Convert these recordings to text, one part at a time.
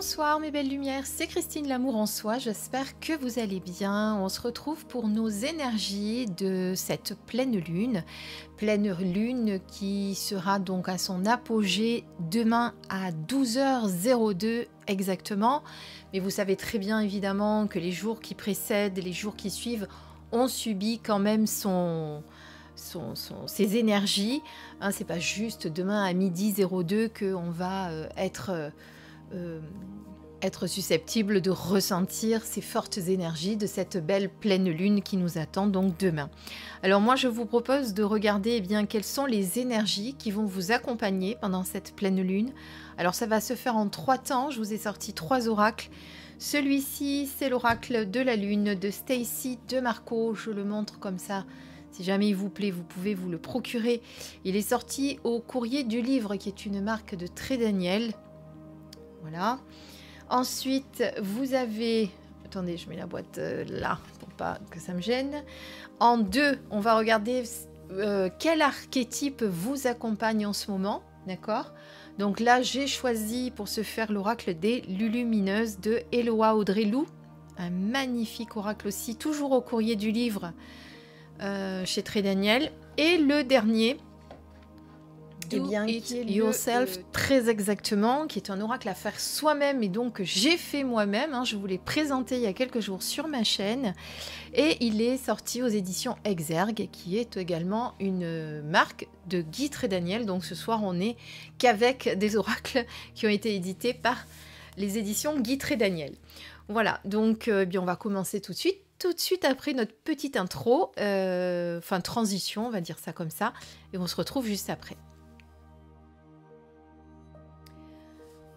Bonsoir mes belles lumières, c'est Christine L'Amour en Soi, j'espère que vous allez bien. On se retrouve pour nos énergies de cette pleine lune qui sera donc à son apogée demain à 12h02 exactement. Mais vous savez très bien évidemment que les jours qui précèdent, les jours qui suivent, ont subi quand même ses énergies. Hein, c'est pas juste demain à midi 02 qu'on va être susceptible de ressentir ces fortes énergies de cette belle pleine lune qui nous attend donc demain. Alors moi je vous propose de regarder quelles sont les énergies qui vont vous accompagner pendant cette pleine lune. Alors ça va se faire en 3 temps, je vous ai sorti 3 oracles. Celui-ci c'est l'oracle de la lune de Stacy de Marco, je le montre comme ça. Si jamais il vous plaît, vous pouvez vous le procurer. Il est sorti au Courrier du Livre qui est une marque de Très Daniel. Voilà. Ensuite, vous avez... Attendez, je mets la boîte là pour pas que ça me gêne. En 2, on va regarder quel archétype vous accompagne en ce moment. D'accord? Donc là, j'ai choisi pour se faire l'oracle des Lulumineuses de Eloa Audrey-Lou. Un magnifique oracle aussi, toujours au Courrier du Livre chez Très Daniel. Et le dernier... Do It Yourself, très exactement, qui est un oracle à faire soi-même et donc j'ai fait moi-même. Hein, je vous l'ai présenté il y a quelques jours sur ma chaîne et il est sorti aux éditions Exergue, qui est également une marque de Guy Très Daniel. Donc ce soir, on n'est qu'avec des oracles qui ont été édités par les éditions Guy Très Daniel. Voilà, donc on va commencer tout de suite après notre petite intro, transition, on va dire ça comme ça, et on se retrouve juste après.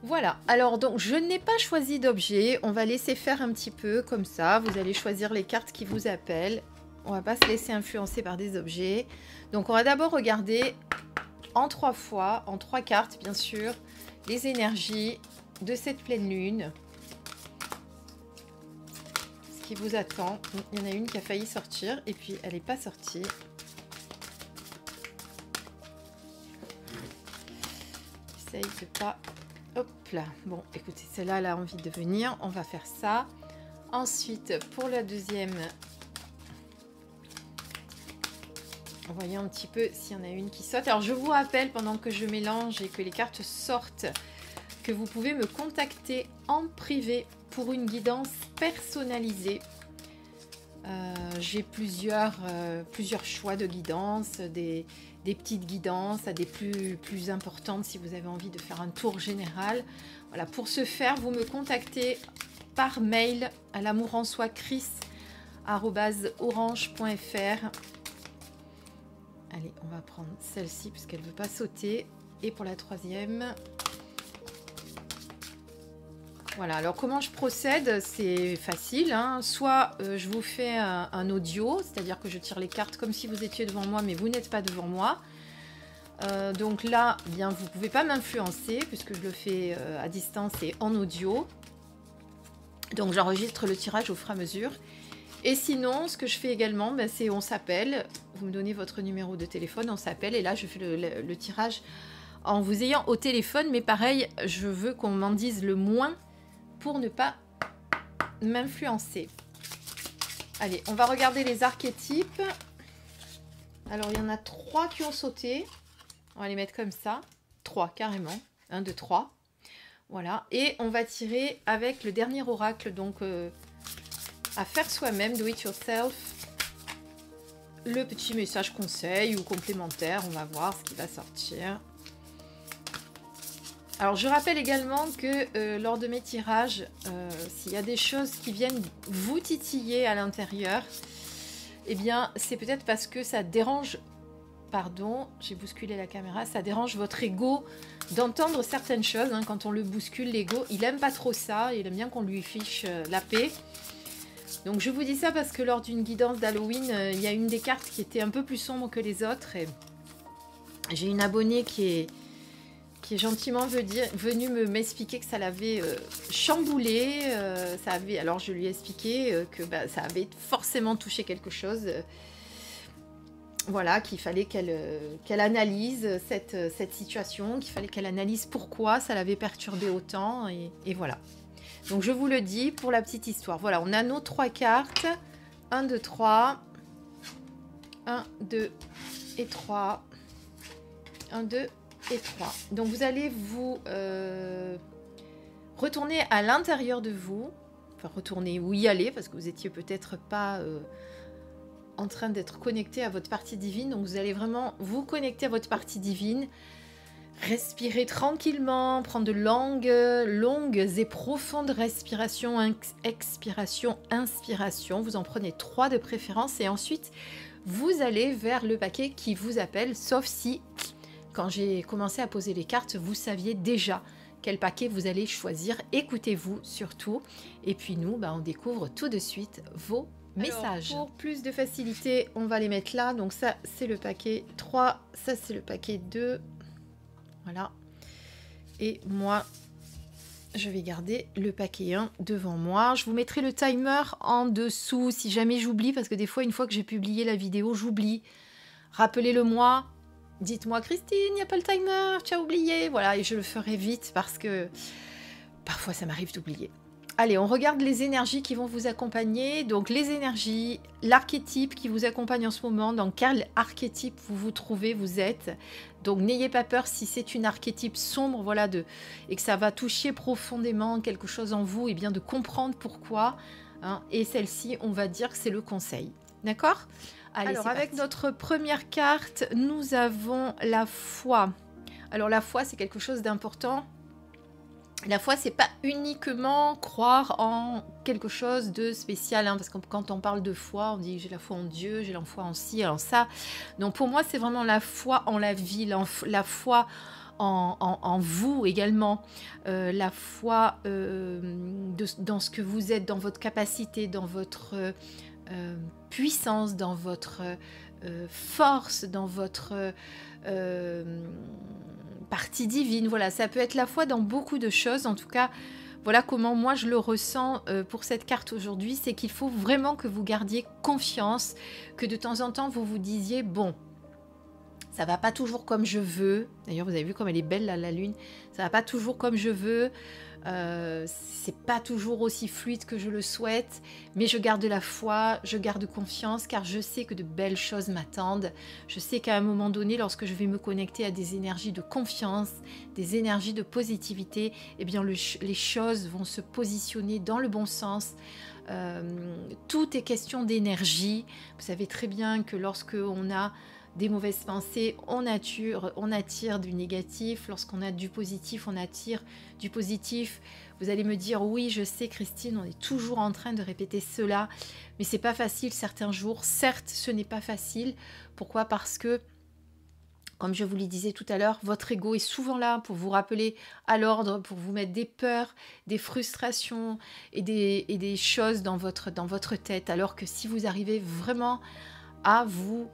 Voilà, alors donc je n'ai pas choisi d'objet, on va laisser faire un petit peu comme ça, vous allez choisir les cartes qui vous appellent, on va pas se laisser influencer par des objets. Donc on va d'abord regarder en 3 fois, en 3 cartes bien sûr, les énergies de cette pleine lune, ce qui vous attend. Il y en a une qui a failli sortir et puis elle n'est pas sortie. J'essaye de pas... Hop là, bon écoutez, celle-là elle a envie de venir, on va faire ça. Ensuite, pour la deuxième, voyons un petit peu s'il y en a une qui saute. Alors je vous rappelle, pendant que je mélange et que les cartes sortent, que vous pouvez me contacter en privé pour une guidance personnalisée. J'ai plusieurs choix de guidance, des petites guidances à des plus importantes si vous avez envie de faire un tour général. Voilà, pour ce faire, vous me contactez par mail à lamourensoichris@orange.fr. Allez, on va prendre celle-ci puisqu'elle ne veut pas sauter. Et pour la troisième... Voilà, alors comment je procède? C'est facile, hein. Soit je vous fais un audio, c'est-à-dire que je tire les cartes comme si vous étiez devant moi, mais vous n'êtes pas devant moi. Donc là, vous ne pouvez pas m'influencer puisque je le fais à distance et en audio. Donc j'enregistre le tirage au fur et à mesure. Et sinon, ce que je fais également, c'est on s'appelle, vous me donnez votre numéro de téléphone, on s'appelle et là je fais le tirage en vous ayant au téléphone. Mais pareil, je veux qu'on m'en dise le moins pour ne pas m'influencer. Allez, on va regarder les archétypes. Alors, il y en a 3 qui ont sauté. On va les mettre comme ça. 3, carrément. 1, 2, 3. Voilà. Et on va tirer avec le dernier oracle, donc à faire soi-même, do it yourself. Le petit message conseil ou complémentaire. On va voir ce qui va sortir. Alors je rappelle également que lors de mes tirages, s'il y a des choses qui viennent vous titiller à l'intérieur, c'est peut-être parce que ça dérange, pardon, j'ai bousculé la caméra, ça dérange votre ego d'entendre certaines choses. Hein, quand on le bouscule, l'ego, il aime pas trop ça, il aime bien qu'on lui fiche la paix. Donc je vous dis ça parce que lors d'une guidance d'Halloween, il y a une des cartes qui était un peu plus sombre que les autres. Et j'ai une abonnée qui est gentiment venu m'expliquer que ça l'avait chamboulé. Alors je lui ai expliqué que ça avait forcément touché quelque chose. voilà, qu'il fallait qu'elle analyse cette situation, qu'il fallait qu'elle analyse pourquoi ça l'avait perturbée autant, et voilà. Donc je vous le dis pour la petite histoire. Voilà, on a nos 3 cartes. 1, 2, 3. 1, 2 et 3. 1, 2 et 3. Donc vous allez vous retourner à l'intérieur de vous. Enfin, retourner ou y aller, parce que vous étiez peut-être pas en train d'être connecté à votre partie divine. Donc vous allez vraiment vous connecter à votre partie divine. Respirez tranquillement, prendre de longues et profondes respirations, expiration, inspiration. Vous en prenez 3 de préférence et ensuite vous allez vers le paquet qui vous appelle, sauf si, quand j'ai commencé à poser les cartes, vous saviez déjà quel paquet vous allez choisir. Écoutez-vous surtout. Et puis nous, on découvre tout de suite vos messages. Alors, pour plus de facilité, on va les mettre là. Donc ça, c'est le paquet 3, ça c'est le paquet 2. Voilà. Et moi, je vais garder le paquet 1 devant moi. Je vous mettrai le timer en dessous si jamais j'oublie, parce que des fois, une fois que j'ai publié la vidéo, j'oublie. Rappelez-le moi. Dites-moi, Christine, il n'y a pas le timer, tu as oublié. Voilà, et je le ferai vite parce que parfois, ça m'arrive d'oublier. Allez, on regarde les énergies qui vont vous accompagner. Donc, les énergies, l'archétype qui vous accompagne en ce moment. Dans quel archétype vous vous trouvez, vous êtes. Donc, n'ayez pas peur si c'est une archétype sombre, voilà, et que ça va toucher profondément quelque chose en vous, et bien de comprendre pourquoi. Hein, et celle-ci, on va dire que c'est le conseil. D'accord ? Allez, alors, avec notre première carte, nous avons la foi. Alors, la foi, c'est quelque chose d'important. La foi, c'est pas uniquement croire en quelque chose de spécial, hein, parce que quand on parle de foi, on dit j'ai la foi en Dieu, j'ai la foi en ci, en ça. Donc pour moi, c'est vraiment la foi en la vie, la foi en vous également, la foi dans ce que vous êtes, dans votre capacité, dans votre puissance, dans votre force, dans votre partie divine. Voilà, ça peut être la foi dans beaucoup de choses. En tout cas, voilà comment moi je le ressens pour cette carte aujourd'hui. C'est qu'il faut vraiment que vous gardiez confiance, que de temps en temps vous vous disiez bon, ça va pas toujours comme je veux. D'ailleurs, vous avez vu comme elle est belle là, la lune. Ça va pas toujours comme je veux. C'est pas toujours aussi fluide que je le souhaite, mais je garde la foi, je garde confiance, car je sais que de belles choses m'attendent. Je sais qu'à un moment donné, lorsque je vais me connecter à des énergies de confiance, des énergies de positivité, eh bien les choses vont se positionner dans le bon sens. Tout est question d'énergie. Vous savez très bien que lorsque on a des mauvaises pensées, on attire du négatif. Lorsqu'on a du positif, on attire du positif. Vous allez me dire, oui, je sais, Christine, on est toujours en train de répéter cela, mais c'est pas facile certains jours. Certes, ce n'est pas facile. Pourquoi ? Parce que, comme je vous le disais tout à l'heure, votre ego est souvent là pour vous rappeler à l'ordre, pour vous mettre des peurs, des frustrations et des choses dans votre tête. Alors que si vous arrivez vraiment à vous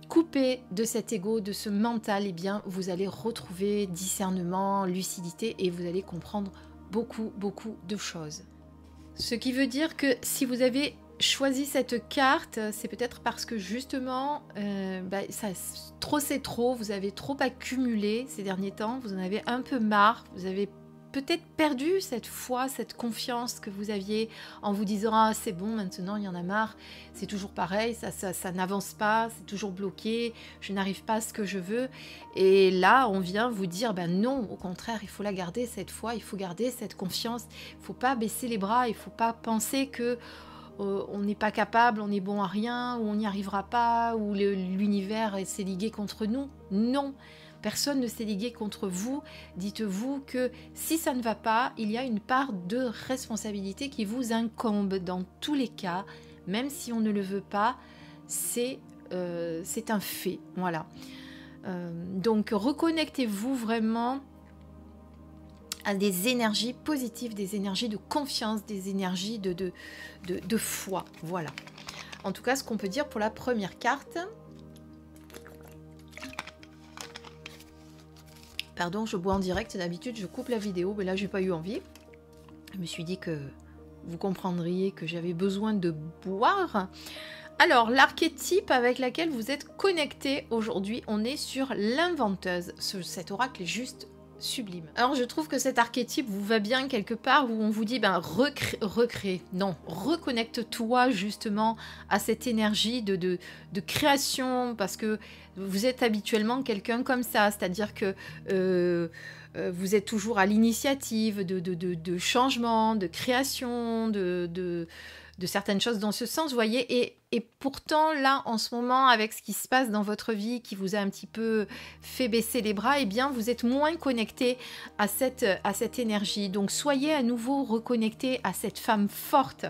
couper de cet ego, de ce mental, eh bien, vous allez retrouver discernement, lucidité et vous allez comprendre beaucoup de choses. Ce qui veut dire que si vous avez choisi cette carte, c'est peut-être parce que justement, c'est trop, vous avez trop accumulé ces derniers temps, vous en avez un peu marre, vous avez peut-être perdu cette foi, cette confiance que vous aviez en vous disant « Ah, c'est bon, maintenant, il y en a marre, c'est toujours pareil, ça n'avance pas, c'est toujours bloqué, je n'arrive pas à ce que je veux. » Et là, on vient vous dire « Ben non, au contraire, il faut la garder, cette foi, il faut garder cette confiance, il ne faut pas baisser les bras, il ne faut pas penser que on n'est pas capable, on est bon à rien, ou on n'y arrivera pas, ou l'univers s'est ligué contre nous. » Non, personne ne s'est ligué contre vous. Dites-vous que si ça ne va pas, il y a une part de responsabilité qui vous incombe dans tous les cas, même si on ne le veut pas, c'est un fait. Voilà. Donc reconnectez-vous vraiment à des énergies positives, des énergies de confiance, des énergies de foi. Voilà. En tout cas, ce qu'on peut dire pour la première carte. Pardon, je bois en direct. D'habitude, je coupe la vidéo, mais là, j'ai pas eu envie. Je me suis dit que vous comprendriez que j'avais besoin de boire. Alors, l'archétype avec lequel vous êtes connecté aujourd'hui, on est sur l'inventeuse. Cet oracle est juste sublime. Alors, je trouve que cet archétype vous va bien quelque part où on vous dit, ben, recrée. Non, reconnecte-toi justement à cette énergie de création, parce que vous êtes habituellement quelqu'un comme ça, c'est-à-dire que vous êtes toujours à l'initiative de changement, de création, de certaines choses dans ce sens, vous voyez, et pourtant, là, en ce moment, avec ce qui se passe dans votre vie, qui vous a un petit peu fait baisser les bras, eh bien, vous êtes moins connecté à cette énergie. Donc, soyez à nouveau reconnecté à cette femme forte,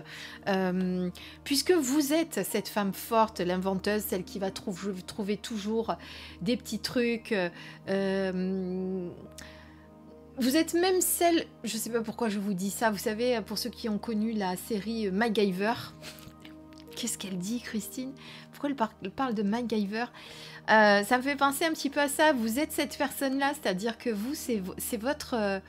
puisque vous êtes cette femme forte, l'inventeuse, celle qui va trouver toujours des petits trucs, vous êtes même celle, je ne sais pas pourquoi je vous dis ça, vous savez, pour ceux qui ont connu la série MacGyver, qu'est-ce qu'elle dit, Christine? Pourquoi elle parle de MacGyver? Ça me fait penser un petit peu à ça, vous êtes cette personne-là, c'est-à-dire que vous, c'est votre...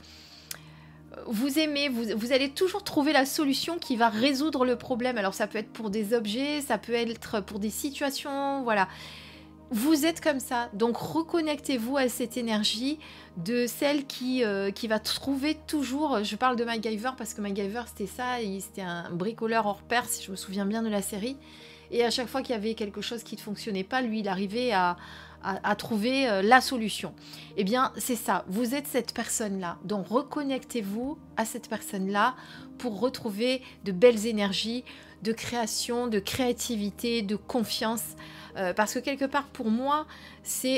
vous aimez, vous allez toujours trouver la solution qui va résoudre le problème. Alors ça peut être pour des objets, ça peut être pour des situations, voilà. Vous êtes comme ça, donc reconnectez-vous à cette énergie de celle qui va trouver toujours, je parle de MacGyver parce que MacGyver c'était ça, c'était un bricoleur hors pair si je me souviens bien de la série, et à chaque fois qu'il y avait quelque chose qui ne fonctionnait pas, lui il arrivait à trouver la solution. Eh bien c'est ça, vous êtes cette personne-là, donc reconnectez-vous à cette personne-là pour retrouver de belles énergies, de création, de créativité, de confiance. Parce que quelque part pour moi ça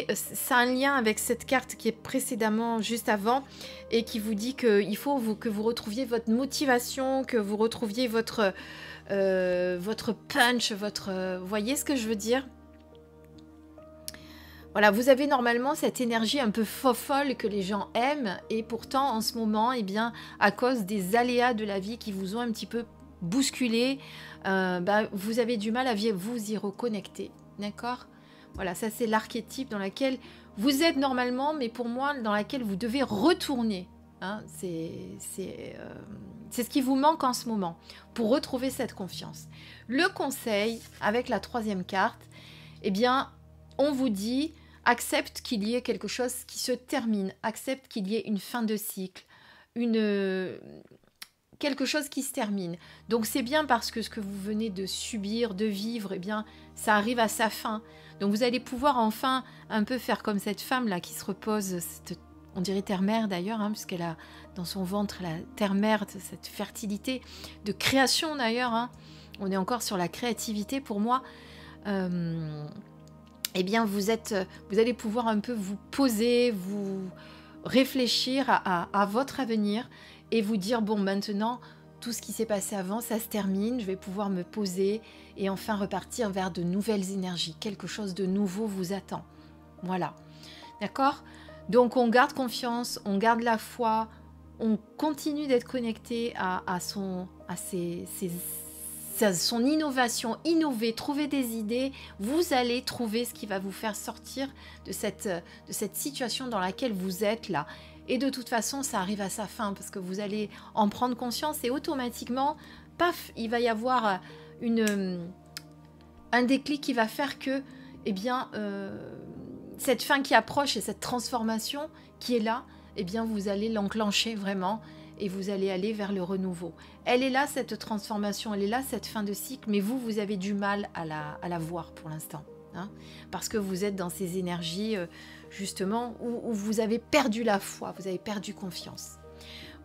a un lien avec cette carte qui est précédemment juste avant et qui vous dit qu'il faut que vous retrouviez votre motivation, que vous retrouviez votre punch, vous voyez ce que je veux dire? Voilà, vous avez normalement cette énergie un peu folle que les gens aiment, et pourtant en ce moment, eh bien, à cause des aléas de la vie qui vous ont un petit peu bousculé, vous avez du mal à vous y reconnecter. D'accord? Voilà, ça c'est l'archétype dans lequel vous êtes normalement, mais pour moi, dans laquelle vous devez retourner. Hein, c'est ce qui vous manque en ce moment pour retrouver cette confiance. Le conseil, avec la troisième carte, eh bien, on vous dit, accepte qu'il y ait quelque chose qui se termine, accepte qu'il y ait une fin de cycle, quelque chose qui se termine. Donc c'est bien parce que ce que vous venez de subir, de vivre, eh bien, ça arrive à sa fin. Donc vous allez pouvoir enfin un peu faire comme cette femme-là qui se repose, on dirait terre-mère d'ailleurs, hein, puisqu'elle a dans son ventre la terre-mère, cette fertilité de création d'ailleurs. Hein. On est encore sur la créativité pour moi. Eh bien, vous allez pouvoir un peu vous poser, vous réfléchir à votre avenir et vous dire, bon, maintenant, tout ce qui s'est passé avant, ça se termine, je vais pouvoir me poser et enfin repartir vers de nouvelles énergies. Quelque chose de nouveau vous attend. Voilà. D'accord? Donc, on garde confiance, on garde la foi, on continue d'être connecté à son innovation, innover, trouver des idées, vous allez trouver ce qui va vous faire sortir de cette situation dans laquelle vous êtes là. Et de toute façon, ça arrive à sa fin parce que vous allez en prendre conscience et automatiquement, paf, il va y avoir un déclic qui va faire que, eh bien, cette fin qui approche et cette transformation qui est là, eh bien, vous allez l'enclencher vraiment et vous allez aller vers le renouveau. Elle est là, cette transformation, elle est là, cette fin de cycle, mais vous avez du mal à la voir pour l'instant. Hein, parce que vous êtes dans ces énergies, justement, où vous avez perdu la foi, vous avez perdu confiance.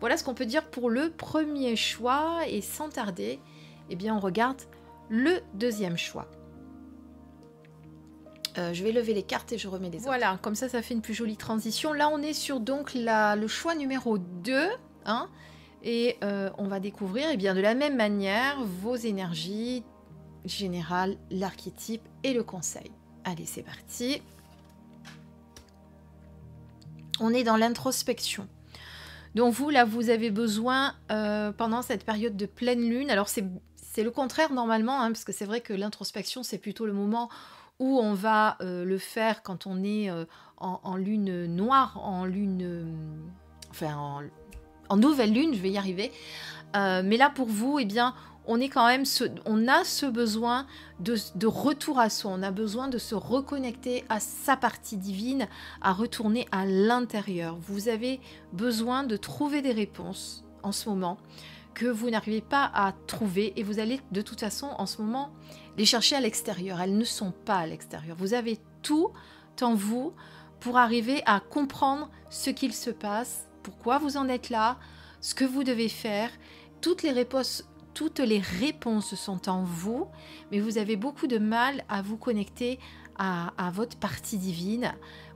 Voilà ce qu'on peut dire pour le premier choix, et sans tarder, eh bien, on regarde le deuxième choix. Je vais lever les cartes et je remets les autres. Voilà, comme ça fait une plus jolie transition. Là, on est sur donc le choix numéro 2, hein, et on va découvrir, eh bien, de la même manière, vos énergies générales, l'archétype et le conseil. Allez, c'est parti. On est dans l'introspection. Donc vous, là, vous avez besoin, pendant cette période de pleine lune, alors c'est le contraire normalement, hein, parce que c'est vrai que l'introspection, c'est plutôt le moment où on va le faire quand on est en lune noire, en lune... en nouvelle lune, je vais y arriver. Mais là, pour vous, eh bien, on est quand même on a ce besoin de retour à soi, on a besoin de se reconnecter à sa partie divine, à retourner à l'intérieur. Vous avez besoin de trouver des réponses en ce moment que vous n'arrivez pas à trouver et vous allez de toute façon en ce moment les chercher à l'extérieur. Elles ne sont pas à l'extérieur. Vous avez tout en vous pour arriver à comprendre ce qu'il se passe, pourquoi vous en êtes là, ce que vous devez faire. Toutes les réponses sont en vous, mais vous avez beaucoup de mal à vous connecter à votre partie divine.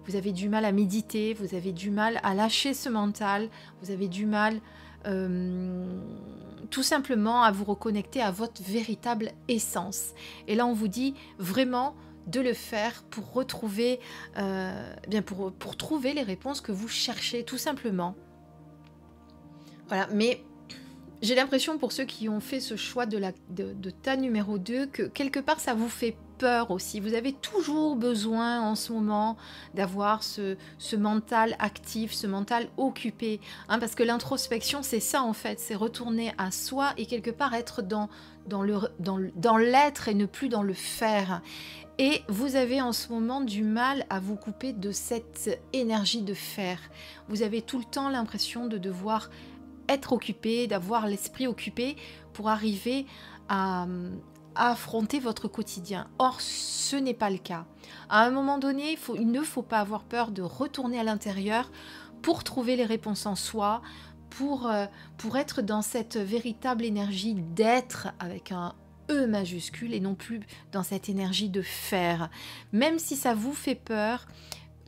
Vous avez du mal à méditer, vous avez du mal à lâcher ce mental, vous avez du mal tout simplement à vous reconnecter à votre véritable essence. Et là, on vous dit vraiment de le faire pour retrouver, pour trouver les réponses que vous cherchez, tout simplement. Voilà, mais j'ai l'impression pour ceux qui ont fait ce choix de tas numéro 2 que quelque part ça vous fait peur aussi. Vous avez toujours besoin en ce moment d'avoir ce mental actif, ce mental occupé. Hein, parce que l'introspection, c'est ça en fait, c'est retourner à soi et quelque part être dans l'être et ne plus dans le faire. Et vous avez en ce moment du mal à vous couper de cette énergie de faire. Vous avez tout le temps l'impression de devoir être occupé, d'avoir l'esprit occupé pour arriver à affronter votre quotidien. Or, ce n'est pas le cas. À un moment donné, il ne faut pas avoir peur de retourner à l'intérieur pour trouver les réponses en soi, pour être dans cette véritable énergie d'être avec un E majuscule et non plus dans cette énergie de faire. Même si ça vous fait peur,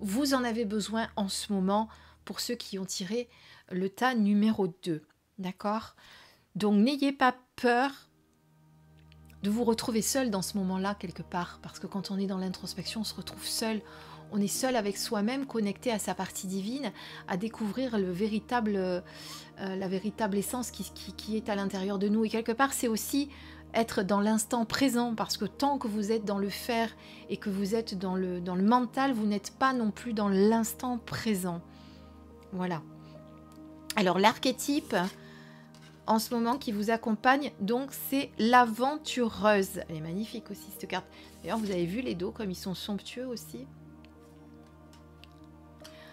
vous en avez besoin en ce moment pour ceux qui ont tiré le tas numéro 2. D'accord? Donc n'ayez pas peur de vous retrouver seul dans ce moment-là quelque part, parce que quand on est dans l'introspection, on se retrouve seul. On est seul avec soi-même, connecté à sa partie divine, à découvrir la véritable essence qui est à l'intérieur de nous. Et quelque part, c'est aussi être dans l'instant présent, parce que tant que vous êtes dans le faire et que vous êtes dans le mental, vous n'êtes pas non plus dans l'instant présent. Voilà. Alors l'archétype en ce moment qui vous accompagne, donc c'est l'aventureuse. Elle est magnifique aussi cette carte. D'ailleurs vous avez vu les dos comme ils sont somptueux aussi.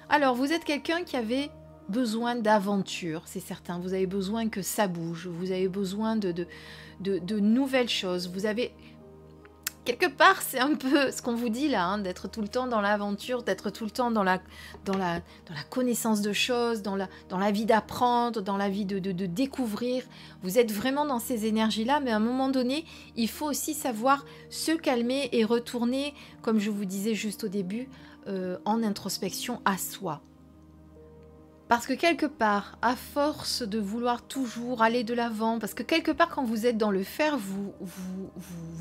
Alors vous êtes quelqu'un qui avait besoin d'aventure, c'est certain. Vous avez besoin que ça bouge, vous avez besoin de nouvelles choses. Vous avez... Quelque part, c'est un peu ce qu'on vous dit là, hein, d'être tout le temps dans l'aventure, d'être tout le temps dans la connaissance de choses, dans la vie d'apprendre, dans la vie de découvrir. Vous êtes vraiment dans ces énergies-là, mais à un moment donné, il faut aussi savoir se calmer et retourner, comme je vous disais juste au début, en introspection à soi. Parce que quelque part, à force de vouloir toujours aller de l'avant, parce que quelque part quand vous êtes dans le faire, vous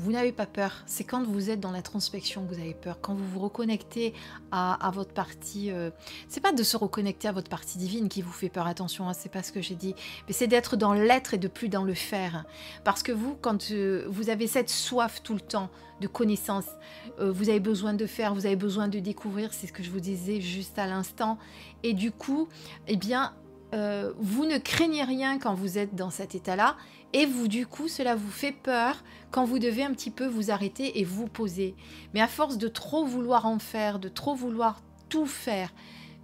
n'avez pas peur. C'est quand vous êtes dans l'introspection que vous avez peur. Quand vous vous reconnectez à votre partie... c'est pas de se reconnecter à votre partie divine qui vous fait peur, attention, hein, c'est pas ce que j'ai dit. Mais c'est d'être dans l'être et de plus dans le faire. Parce que vous, quand vous avez cette soif tout le temps de connaissance, vous avez besoin de faire, vous avez besoin de découvrir, c'est ce que je vous disais juste à l'instant. Et du coup, eh bien, vous ne craignez rien quand vous êtes dans cet état-là. Et vous, du coup, cela vous fait peur quand vous devez un petit peu vous arrêter et vous poser. Mais à force de trop vouloir en faire, de trop vouloir tout faire,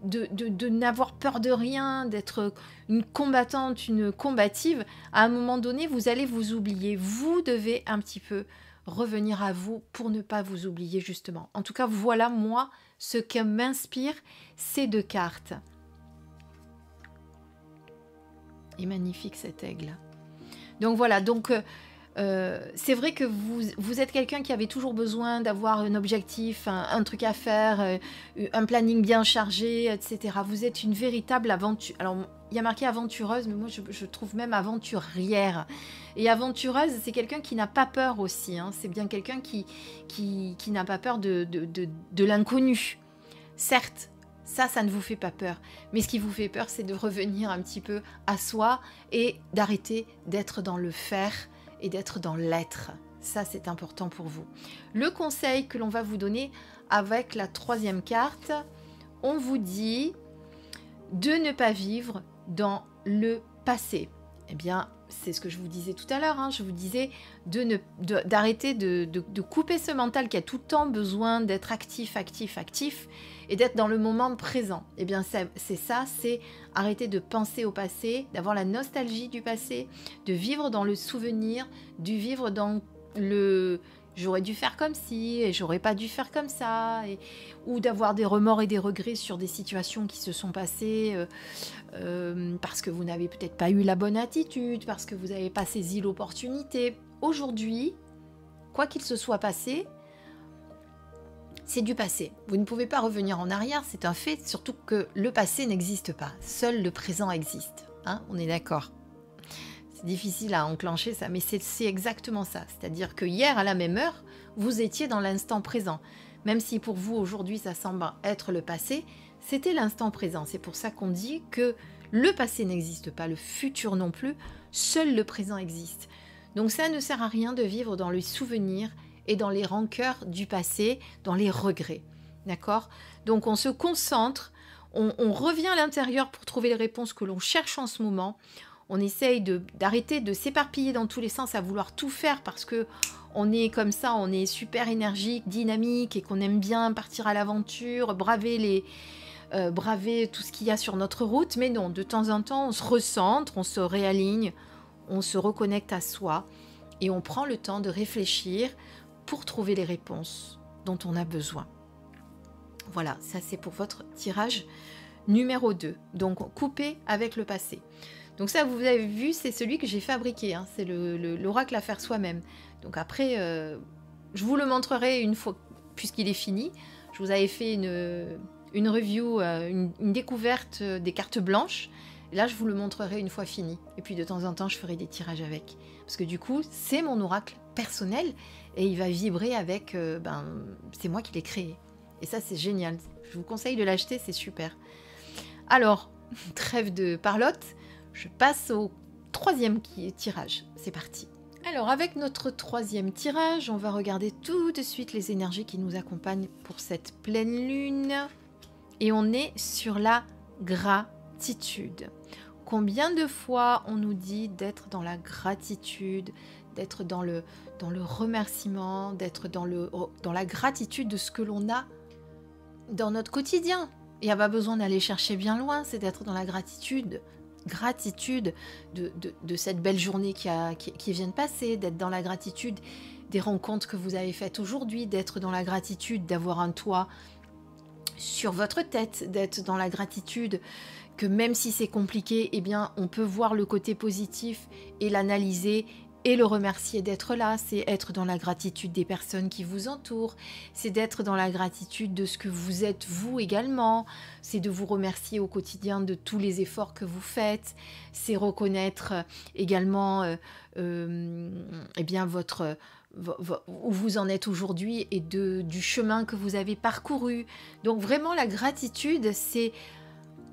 de n'avoir peur de rien, d'être une combattante, une combative, à un moment donné, vous allez vous oublier. Vous devez un petit peu revenir à vous pour ne pas vous oublier, justement. En tout cas, voilà, moi, ce qui m'inspire, ces deux cartes. Et magnifique cet aigle. Donc voilà, donc c'est vrai que vous êtes quelqu'un qui avait toujours besoin d'avoir un objectif, un truc à faire, un planning bien chargé, etc. Vous êtes une véritable aventure. Alors, il y a marqué aventureuse, mais moi je trouve même aventurière. Et aventureuse, c'est quelqu'un qui n'a pas peur aussi. Hein. C'est bien quelqu'un qui n'a pas peur de l'inconnu. Certes, ça ne vous fait pas peur. Mais ce qui vous fait peur, c'est de revenir un petit peu à soi et d'arrêter d'être dans le faire et d'être dans l'être. Ça, c'est important pour vous. Le conseil que l'on va vous donner avec la troisième carte, on vous dit de ne pas vivre dans le passé. Eh bien, c'est ce que je vous disais tout à l'heure, hein, je vous disais d'arrêter de couper ce mental qui a tout le temps besoin d'être actif, actif, actif, et d'être dans le moment présent. Eh bien, c'est ça, c'est arrêter de penser au passé, d'avoir la nostalgie du passé, de vivre dans le souvenir, de vivre dans le... J'aurais dû faire comme ci, et j'aurais pas dû faire comme ça, ou d'avoir des remords et des regrets sur des situations qui se sont passées parce que vous n'avez peut-être pas eu la bonne attitude, parce que vous n'avez pas saisi l'opportunité. Aujourd'hui, quoi qu'il se soit passé, c'est du passé. Vous ne pouvez pas revenir en arrière, c'est un fait, surtout que le passé n'existe pas. Seul le présent existe. Hein, on est d'accord. C'est difficile à enclencher ça, mais c'est exactement ça. C'est-à-dire que hier, à la même heure, vous étiez dans l'instant présent. Même si pour vous, aujourd'hui, ça semble être le passé, c'était l'instant présent. C'est pour ça qu'on dit que le passé n'existe pas, le futur non plus, seul le présent existe. Donc ça ne sert à rien de vivre dans les souvenirs et dans les rancœurs du passé, dans les regrets. D'accord? Donc on se concentre, on revient à l'intérieur pour trouver les réponses que l'on cherche en ce moment. On essaye d'arrêter de s'éparpiller dans tous les sens à vouloir tout faire parce que on est comme ça, on est super énergique, dynamique et qu'on aime bien partir à l'aventure, braver tout ce qu'il y a sur notre route. Mais non, de temps en temps, on se recentre, on se réaligne, on se reconnecte à soi et on prend le temps de réfléchir pour trouver les réponses dont on a besoin. Voilà, ça c'est pour votre tirage numéro 2. Donc, couper avec le passé. Donc ça, vous avez vu, c'est celui que j'ai fabriqué. Hein. C'est l'oracle à faire soi-même. Donc après, je vous le montrerai une fois, puisqu'il est fini. Je vous avais fait une review, une découverte des cartes blanches. Et là, je vous le montrerai une fois fini. Et puis de temps en temps, je ferai des tirages avec. Parce que du coup, c'est mon oracle personnel. Et il va vibrer avec... c'est moi qui l'ai créé. Et ça, c'est génial. Je vous conseille de l'acheter, c'est super. Alors, trêve de parlotte. Je passe au troisième tirage. C'est parti. Alors, avec notre troisième tirage, on va regarder tout de suite les énergies qui nous accompagnent pour cette pleine lune. Et on est sur la gratitude. Combien de fois on nous dit d'être dans la gratitude, d'être dans le remerciement, d'être dans la gratitude de ce que l'on a dans notre quotidien. Il n'y a pas besoin d'aller chercher bien loin, c'est d'être dans la gratitude de cette belle journée qui vient de passer, d'être dans la gratitude des rencontres que vous avez faites aujourd'hui, d'être dans la gratitude d'avoir un toit sur votre tête, d'être dans la gratitude que même si c'est compliqué, eh bien, on peut voir le côté positif et l'analyser et le remercier d'être là. C'est être dans la gratitude des personnes qui vous entourent, c'est d'être dans la gratitude de ce que vous êtes vous également, c'est de vous remercier au quotidien de tous les efforts que vous faites, c'est reconnaître également eh bien où vous en êtes aujourd'hui et du chemin que vous avez parcouru. Donc vraiment la gratitude, c'est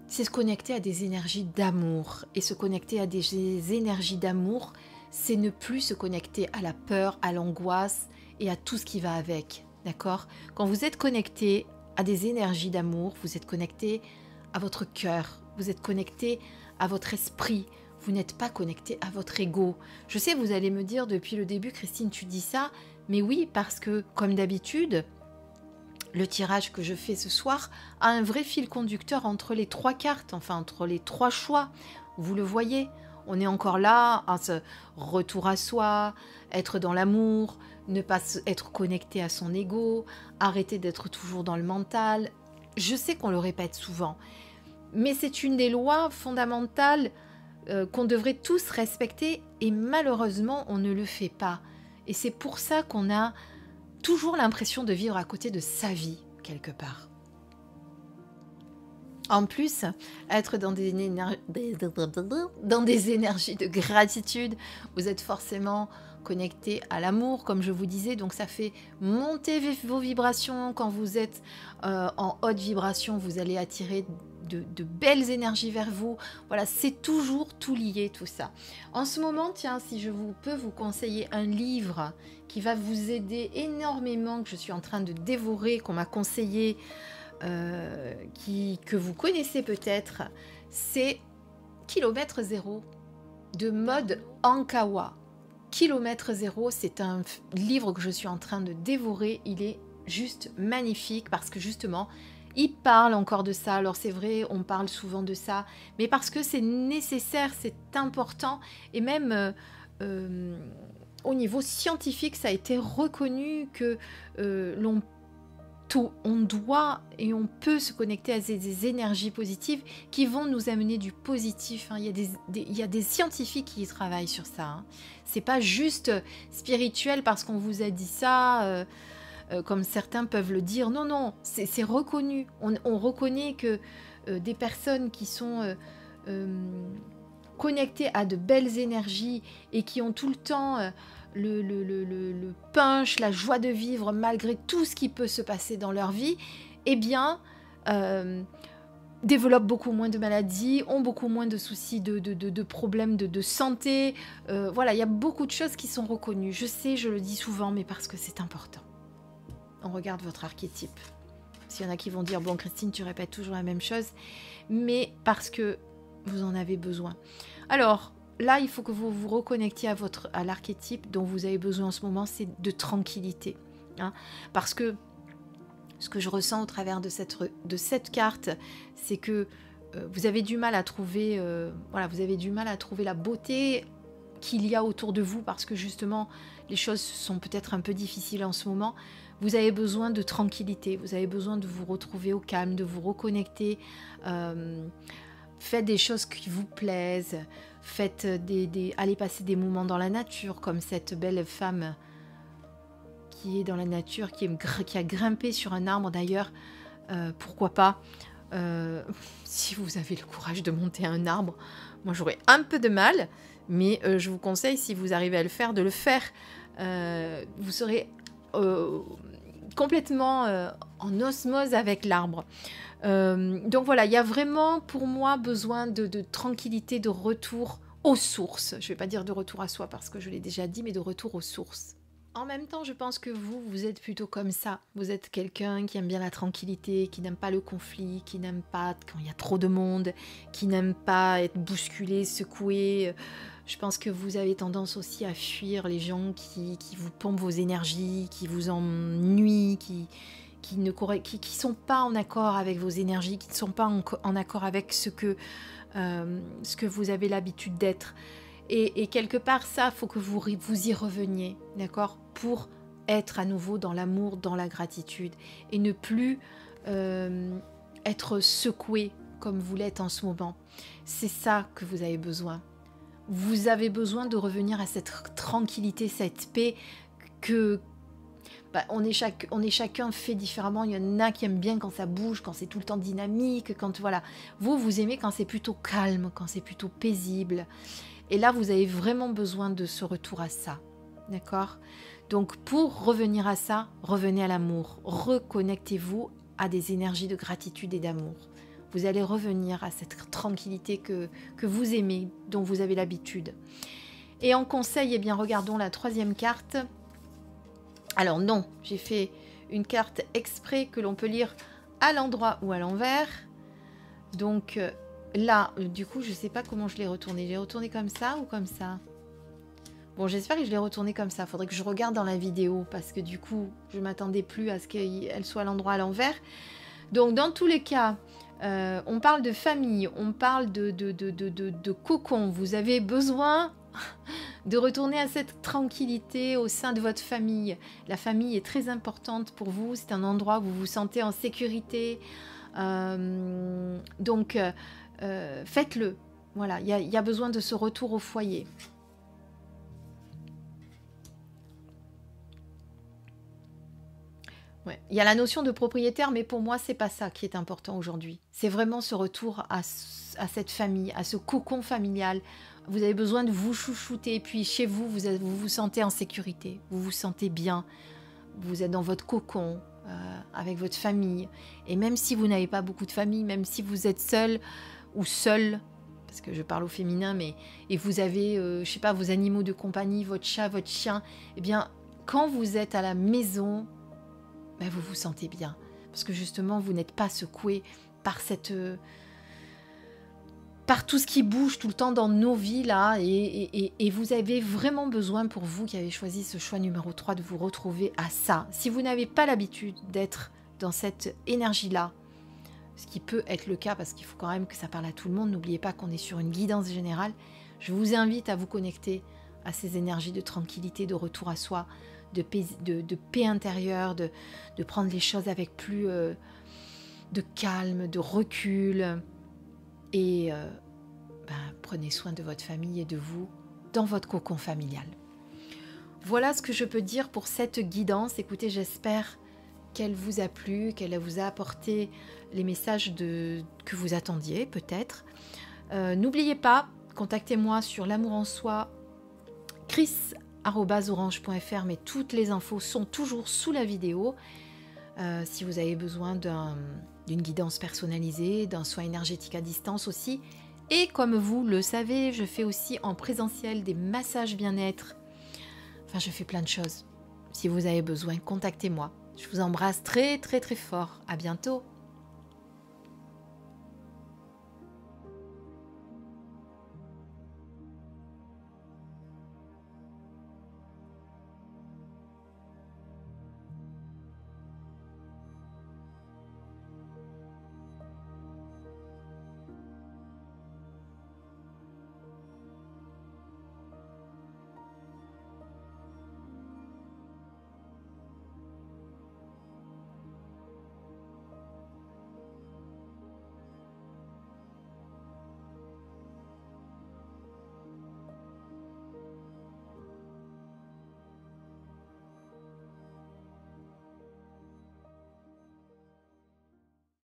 se connecter à des énergies d'amour. Et se connecter à des énergies d'amour, c'est ne plus se connecter à la peur, à l'angoisse et à tout ce qui va avec. D'accord? Quand vous êtes connecté à des énergies d'amour, vous êtes connecté à votre cœur, vous êtes connecté à votre esprit, vous n'êtes pas connecté à votre ego. Je sais, vous allez me dire depuis le début, Christine, tu dis ça, mais oui, parce que, comme d'habitude, le tirage que je fais ce soir a un vrai fil conducteur entre les trois cartes, enfin entre les trois choix. Vous le voyez, on est encore là, à ce retour à soi, être dans l'amour, ne pas être connecté à son ego, arrêter d'être toujours dans le mental. Je sais qu'on le répète souvent, mais c'est une des lois fondamentales qu'on devrait tous respecter et malheureusement, on ne le fait pas. Et c'est pour ça qu'on a toujours l'impression de vivre à côté de sa vie, quelque part. En plus, être dans des énergies de gratitude, vous êtes forcément connecté à l'amour, comme je vous disais, donc ça fait monter vos vibrations. Quand vous êtes en haute vibration, vous allez attirer de belles énergies vers vous. Voilà, c'est toujours tout lié, tout ça. En ce moment, tiens, si je peux vous conseiller un livre qui va vous aider énormément, que je suis en train de dévorer, qu'on m'a conseillé, que vous connaissez peut-être, c'est Kilomètre Zéro. de mode Ankawa. Kilomètre zéro, c'est un livre que je suis en train de dévorer. Il est juste magnifique parce que justement, il parle encore de ça. Alors c'est vrai, on parle souvent de ça, mais parce que c'est nécessaire, c'est important. Et même au niveau scientifique, ça a été reconnu que on doit et on peut se connecter à des énergies positives qui vont nous amener du positif. Hein. Il y a des scientifiques qui travaillent sur ça. Hein. C'est pas juste spirituel parce qu'on vous a dit ça, comme certains peuvent le dire. Non, non, c'est reconnu. On reconnaît que des personnes qui sont connectées à de belles énergies et qui ont tout le temps le punch, la joie de vivre malgré tout ce qui peut se passer dans leur vie, eh bien, développent beaucoup moins de maladies, ont beaucoup moins de soucis de problèmes de santé. Voilà, il y a beaucoup de choses qui sont reconnues. Je sais, je le dis souvent, mais parce que c'est important. On regarde votre archétype. S'il y en a qui vont dire, bon Christine, tu répètes toujours la même chose, mais parce que vous en avez besoin. Alors, là, il faut que vous vous reconnectiez à l'archétype dont vous avez besoin en ce moment, c'est de tranquillité. Hein, parce que ce que je ressens au travers de cette carte, c'est que vous avez du mal à trouver, vous avez du mal à trouver la beauté qu'il y a autour de vous, parce que justement, les choses sont peut-être un peu difficiles en ce moment. Vous avez besoin de tranquillité, vous avez besoin de vous retrouver au calme, de vous reconnecter. Faites des choses qui vous plaisent. Faites allez passer des moments dans la nature, comme cette belle femme qui est dans la nature, qui a grimpé sur un arbre d'ailleurs. Pourquoi pas si vous avez le courage de monter un arbre. Moi, j'aurais un peu de mal, mais je vous conseille, si vous arrivez à le faire, de le faire. Vous serez complètement en osmose avec l'arbre. Donc voilà, il y a vraiment pour moi besoin de tranquillité, de retour aux sources. Je ne vais pas dire de retour à soi parce que je l'ai déjà dit, mais de retour aux sources. En même temps, je pense que vous êtes plutôt comme ça. Vous êtes quelqu'un qui aime bien la tranquillité, qui n'aime pas le conflit, qui n'aime pas quand il y a trop de monde, qui n'aime pas être bousculé, secoué. Je pense que vous avez tendance aussi à fuir les gens qui vous pompent vos énergies, qui vous ennuient, qui sont pas en accord avec vos énergies, qui ne sont pas en accord avec ce que vous avez l'habitude d'être. Et quelque part, ça, il faut que vous y reveniez, d'accord, pour être à nouveau dans l'amour, dans la gratitude, et ne plus être secoué comme vous l'êtes en ce moment. C'est ça que vous avez besoin. Vous avez besoin de revenir à cette tranquillité, cette paix que... on est chacun fait différemment. Il y en a qui aiment bien quand ça bouge, quand c'est tout le temps dynamique, quand voilà. Vous aimez quand c'est plutôt calme, quand c'est plutôt paisible. Et là, vous avez vraiment besoin de ce retour à ça, d'accord? Donc, pour revenir à ça, revenez à l'amour. Reconnectez-vous à des énergies de gratitude et d'amour. Vous allez revenir à cette tranquillité que vous aimez, dont vous avez l'habitude. Et en conseil, eh bien, regardons la troisième carte. Alors non, j'ai fait une carte exprès que l'on peut lire à l'endroit ou à l'envers. Donc... là, du coup, je ne sais pas comment je l'ai retourné. Je l'ai retourné comme ça ou comme ça? Bon, j'espère que je l'ai retourné comme ça. Il faudrait que je regarde dans la vidéo parce que du coup, je ne m'attendais plus à ce qu'elle soit à l'endroit à l'envers. Donc, dans tous les cas, on parle de famille, on parle de cocon. Vous avez besoin de retourner à cette tranquillité au sein de votre famille. La famille est très importante pour vous. C'est un endroit où vous vous sentez en sécurité. Donc... faites-le. Voilà, il y a besoin de ce retour au foyer. Ouais. Il y a la notion de propriétaire, mais pour moi, c'est pas ça qui est important aujourd'hui. C'est vraiment ce retour à cette famille, à ce cocon familial. Vous avez besoin de vous chouchouter. Et puis chez vous, vous vous sentez en sécurité. Vous vous sentez bien. Vous êtes dans votre cocon. Avec votre famille. Et même si vous n'avez pas beaucoup de famille, même si vous êtes seul ou seul, parce que je parle au féminin, et vous avez, je sais pas, vos animaux de compagnie, votre chat, votre chien, eh bien, quand vous êtes à la maison, ben, vous vous sentez bien. Parce que justement, vous n'êtes pas secoué par par tout ce qui bouge tout le temps dans nos vies là, et vous avez vraiment besoin, pour vous qui avez choisi ce choix numéro 3, de vous retrouver à ça. Si vous n'avez pas l'habitude d'être dans cette énergie-là, ce qui peut être le cas parce qu'il faut quand même que ça parle à tout le monde, n'oubliez pas qu'on est sur une guidance générale, je vous invite à vous connecter à ces énergies de tranquillité, de retour à soi, de paix intérieure, de prendre les choses avec plus de calme, de recul, et prenez soin de votre famille et de vous dans votre cocon familial. Voilà ce que je peux dire pour cette guidance. Écoutez, j'espère qu'elle vous a plu, qu'elle vous a apporté les messages que vous attendiez peut-être. N'oubliez pas, contactez-moi sur l'amour en soi, chris@orange.fr, mais toutes les infos sont toujours sous la vidéo. Si vous avez besoin d'une guidance personnalisée, d'un soin énergétique à distance aussi. Et comme vous le savez, je fais aussi en présentiel des massages bien-être. Enfin, je fais plein de choses. Si vous avez besoin, contactez-moi. Je vous embrasse très très très fort. À bientôt.